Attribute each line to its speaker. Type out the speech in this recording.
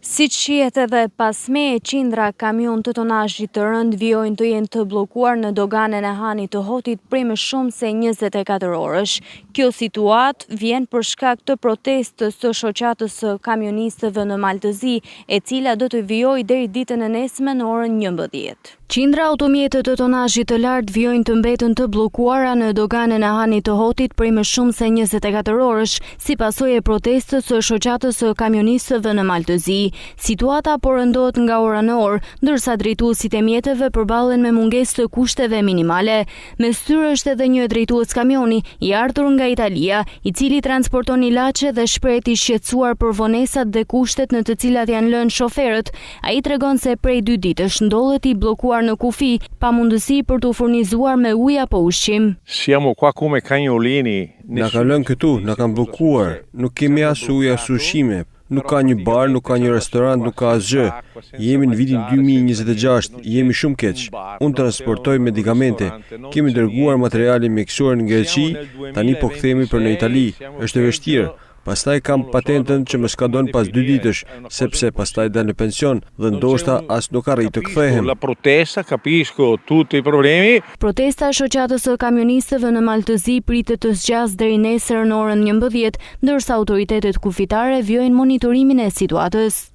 Speaker 1: Siç shihet edhe pas meje, qindra kamion të tonazhit të rënd vijojnë të jenë të bllokuar në doganën e Hanit të Hotit prej më shumë se 24 orësh. Kjo situatë vjen për shkak të protestës të shoqatës së kamionistëve në Maltëzi, e cila do të vijojë deri ditën e nesme në orën 11. Qindra automjete të tonazhit të lartë vijojnë të mbetën të bllokuara në doganën e Hanit të Hotit prej më shumë se 24 orësh, si pasojë e protestës së shoqatës së kamionistëve në Maltëzi. Situata po rëndohet nga ora në orë, ndërsa drejtuesit e mjeteve përballen me mungesë të kushteve minimale. Mes tyre është edhe një drejtues kamioni i ardhur nga Italia, i cili transporton ilaçe dhe shpreh i shqetësuar për vonesat dhe kushtet në të cilat janë lënë shoferët. Ai tregon se prej 2 ditësh ndodhet i bllokuar në kufi, pa mundësi për të furnizuar me ujë apo ushqim.
Speaker 2: Siamo qua come cagnolini.
Speaker 3: Na ka lënë këtu, na kanë bllokuar. Nuk kemi as ujë as ushqime. Nuk ka një bar, nuk ka një restorant, nuk ka asgjë. Jemi në vitin 2026, jemi shumë keq. Unë transportoj medikamente. Kemi dërguar materiale mjekësore në Greqi, tani po kthehemi për në Itali. Është e vështirë. Pastaj kam patentën që më skadon pas 2 ditësh, sepse pastaj dal në pension dhe ndoshta as nuk arrit të kthehem.
Speaker 2: La protesta, capisco tutti i problemi.
Speaker 1: Protesta e shoqatës së kamionistëve në Maltëzi pritet të zgjasë deri nesër në orën 11, ndërsa autoritetet kufitare vijojnë monitorimin e situatës.